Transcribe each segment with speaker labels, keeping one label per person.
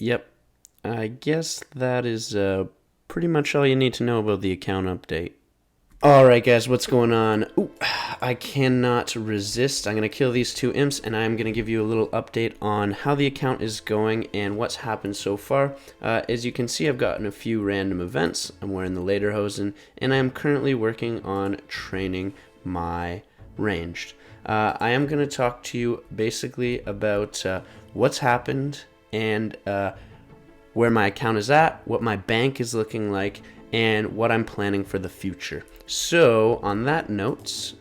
Speaker 1: Yep, I guess that is pretty much all you need to know about the account update. Alright guys, what's going on? Ooh, I cannot resist. I'm going to kill these two imps and I'm going to give you a little update on how the account is going and what's happened so far. As you can see, I've gotten a few random events. I'm wearing the Lederhosen and I'm currently working on training my ranged. I am going to talk to you basically about what's happened and where my account is at, what my bank is looking like, and what I'm planning for the future. So on that note,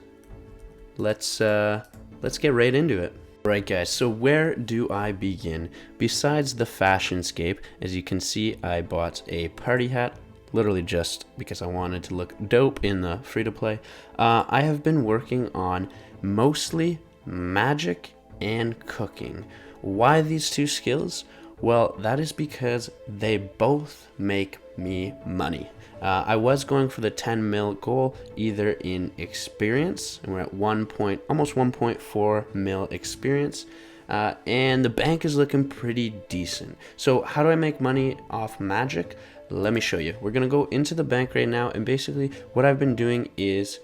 Speaker 1: let's get right into it. Alright guys, so where do I begin? Besides the fashionscape, as you can see, I bought a party hat, literally just because I wanted to look dope in the free-to-play. I have been working on mostly magic and cooking. Why these two skills? Well, that is because they both make me money. I was going for the 10 mil goal, either in experience, and we're at almost 1.4 mil experience, and the bank is looking pretty decent. So how do I make money off magic? Let me show you. We're gonna go into the bank right now, and basically what I've been doing is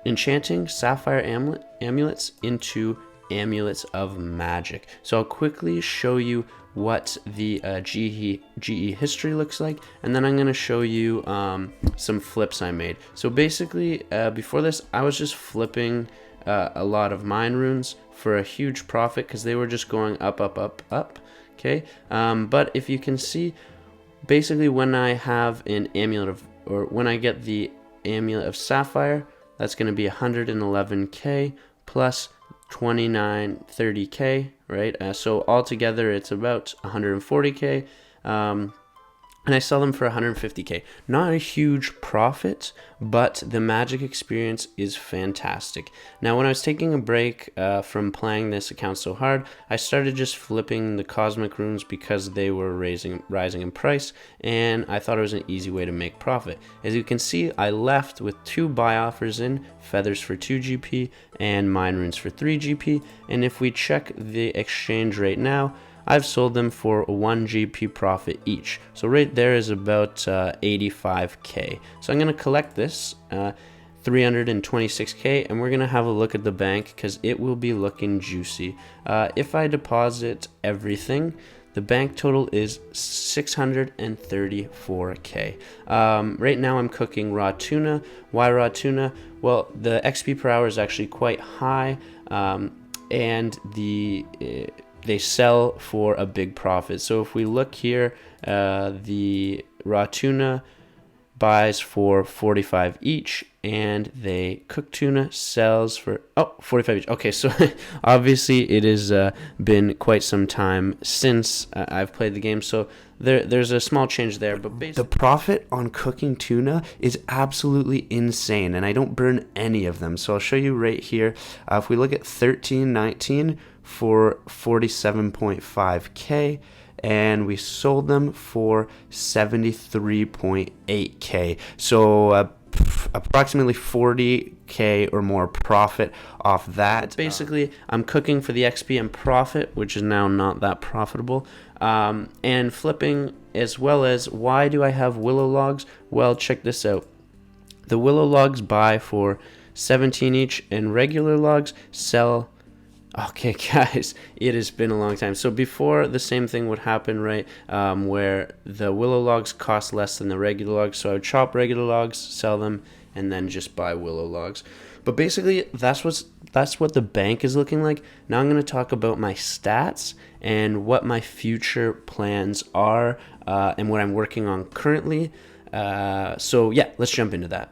Speaker 1: enchanting sapphire amulets into amulets of magic. So I'll quickly show you what the GE history looks like, and then I'm going to show you some flips I made. So basically, before this, I was just flipping a lot of mine runes for a huge profit because they were just going up, up, up, up. Okay, but if you can see, basically when I have an amulet of, or when I get the amulet of sapphire, that's going to be 111k plus 2930k, right? So altogether it's about 140k, and I sell them for 150k. Not a huge profit, but the magic experience is fantastic. Now, when I was taking a break from playing this account so hard, I started just flipping the cosmic runes because they were rising in price, and I thought it was an easy way to make profit. As you can see, I left with 2 buy offers in, feathers for 2 GP and mine runes for 3 GP, and if we check the exchange right now, I've sold them for 1 GP profit each. So right there is about 85k. So I'm going to collect this 326k, and we're going to have a look at the bank because it will be looking juicy. If I deposit everything, the bank total is 634k. Right now I'm cooking raw tuna. Why raw tuna? Well, the XP per hour is actually quite high, and they sell for a big profit. So if we look here, the raw tuna buys for 45 each, and the cooked tuna sells for 45 each. Okay, so obviously it has been quite some time since I've played the game, so there's a small change there, but basically the profit on cooking tuna is absolutely insane, and I don't burn any of them. So I'll show you right here. If we look at 1319 for 47.5k, and we sold them for 73.8k. So approximately 40k or more profit off that. Basically, I'm cooking for the XP and profit, which is now not that profitable, and flipping, as well as why do I have willow logs? Well, check this out. The willow logs buy for 17 each, and regular logs sell. Okay, guys, it has been a long time. So before, the same thing would happen, right, where the willow logs cost less than the regular logs. So I would chop regular logs, sell them, and then just buy willow logs. But basically, that's what the bank is looking like. Now I'm going to talk about my stats and what my future plans are, and what I'm working on currently. So yeah, let's jump into that.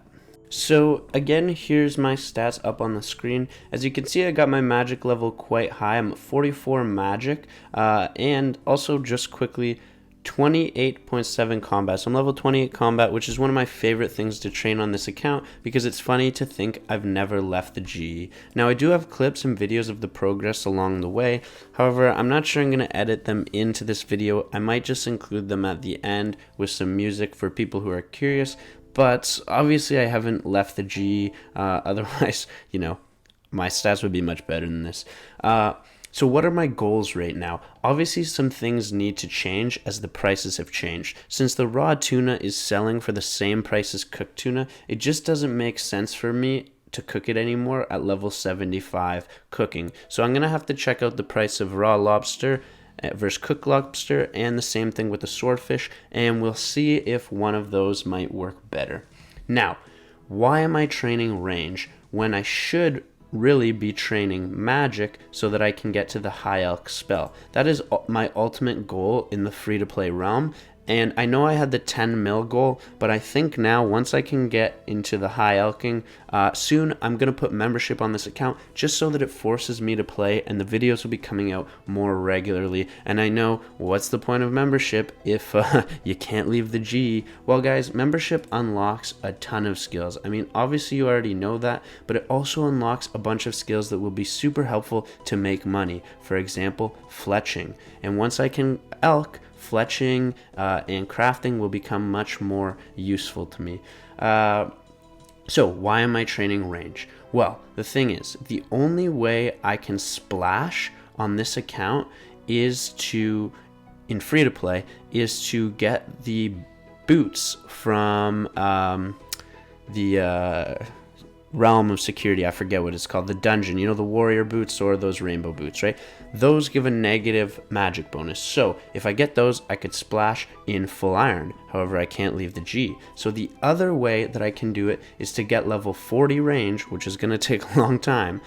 Speaker 1: So again, here's my stats up on the screen. As you can see, I got my magic level quite high. I'm at 44 magic, and also just quickly 28.7 combat. So I'm level 28 combat, which is one of my favorite things to train on this account because it's funny to think I've never left the GE. Now I do have clips and videos of the progress along the way. However, I'm not sure I'm going to edit them into this video. I might just include them at the end with some music for people who are curious. But obviously I haven't left the G, otherwise, you know, my stats would be much better than this. So what are my goals right now? Obviously, some things need to change as the prices have changed. Since the raw tuna is selling for the same price as cooked tuna, it just doesn't make sense for me to cook it anymore at level 75 cooking. So I'm going to have to check out the price of raw lobster versus cooked lobster, and the same thing with the swordfish, and we'll see if one of those might work better. Now, why am I training range when I should really be training magic so that I can get to the high elk spell? That is my ultimate goal in the free-to-play realm. And I know I had the 10 mil goal, but I think now once I can get into the high elking, soon I'm going to put membership on this account just so that it forces me to play and the videos will be coming out more regularly. And I know, what's the point of membership if you can't leave the G? Well guys, membership unlocks a ton of skills. I mean, obviously you already know that, but it also unlocks a bunch of skills that will be super helpful to make money. For example, fletching. And once I can elk, fletching and crafting will become much more useful to me. So why am I training range? Well, the thing is, the only way I can splash on this account is to, in free to play, is to get the boots from the realm of security. I forget what it's called, the dungeon, you know, the warrior boots or those rainbow boots, right? Those give a negative magic bonus. So if I get those, I could splash in full iron. However, I can't leave the G. So the other way that I can do it is to get level 40 range, which is going to take a long time,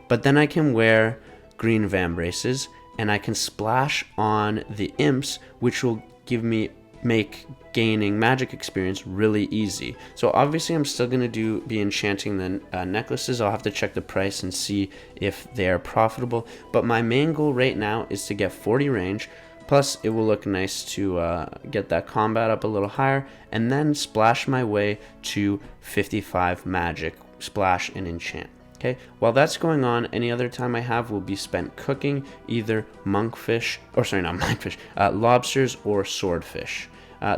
Speaker 1: but then I can wear green van braces and I can splash on the imps, which will make gaining magic experience really easy. So obviously I'm still going to be enchanting the necklaces. I'll have to check the price and see if they are profitable, but my main goal right now is to get 40 range, plus it will look nice to get that combat up a little higher, and then splash my way to 55 magic, splash and enchant. Okay, while that's going on, any other time I have will be spent cooking either lobsters or swordfish.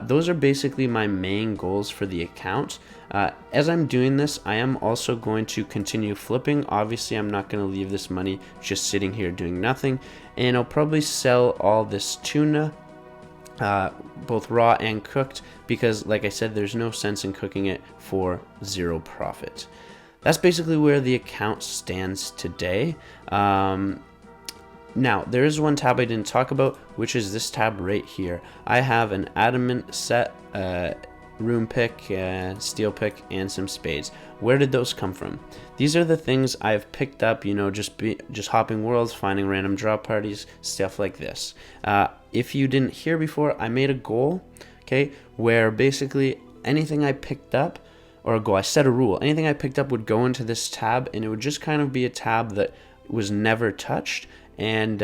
Speaker 1: Those are basically my main goals for the account. As I'm doing this, I am also going to continue flipping. Obviously, I'm not going to leave this money just sitting here doing nothing, and I'll probably sell all this tuna, both raw and cooked, because like I said, there's no sense in cooking it for zero profit. That's basically where the account stands today. Now, there is one tab I didn't talk about, which is this tab right here. I have an adamant set, room pick, steel pick, and some spades. Where did those come from? These are the things I've picked up, you know, just hopping worlds, finding random drop parties, stuff like this. If you didn't hear before, I made a goal, okay, where basically anything I picked up, or a goal, I set a rule. Anything I picked up would go into this tab, and it would just kind of be a tab that was never touched, and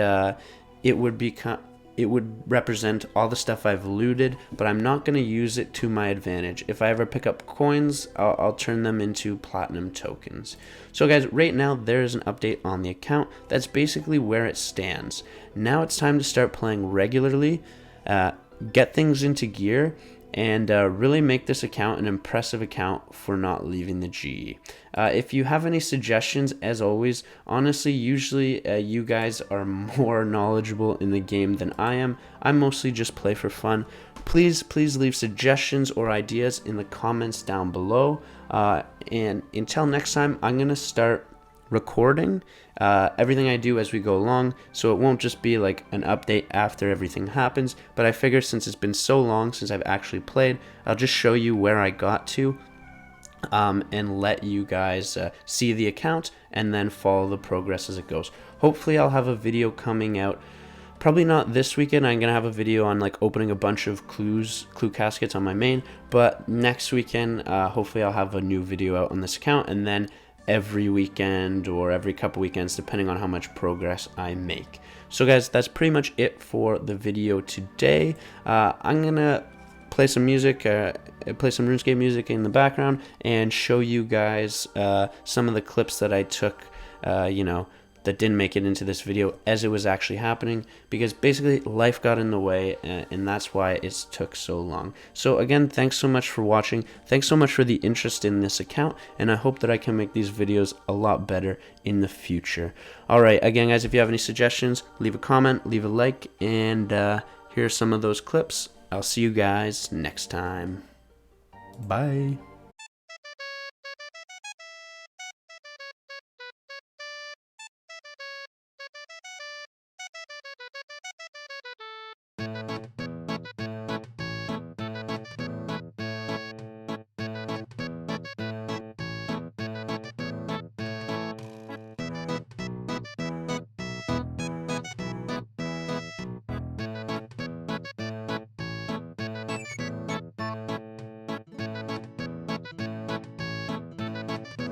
Speaker 1: it would represent all the stuff I've looted, but I'm not going to use it to my advantage. If I ever pick up coins, I'll turn them into platinum tokens. So guys, right now there's an update on the account. That's basically where it stands. Now it's time to start playing regularly, get things into gear, and really make this account an impressive account for not leaving the G. If you have any suggestions, as always, honestly, usually you guys are more knowledgeable in the game than I am. I mostly just play for fun. Please leave suggestions or ideas in the comments down below. And until next time, I'm going to start recording everything I do as we go along, so it won't just be like an update after everything happens, but I figure since it's been so long since I've actually played, I'll just show you where I got to, and let you guys see the account and then follow the progress as it goes. Hopefully I'll have a video coming out, probably not this weekend. I'm gonna have a video on like opening a bunch of clue caskets on my main, but next weekend hopefully I'll have a new video out on this account, and then every weekend or every couple weekends, depending on how much progress I make. So guys, that's pretty much it for the video today. I'm gonna play some music, play some RuneScape music in the background, and show you guys some of the clips that I took, you know, that didn't make it into this video as it was actually happening, because basically life got in the way, and that's why it took so long. So again, thanks so much for watching. Thanks so much for the interest in this account, and I hope that I can make these videos a lot better in the future. Alright, again guys, if you have any suggestions, leave a comment, leave a like, and here's some of those clips. I'll see you guys next time. Bye.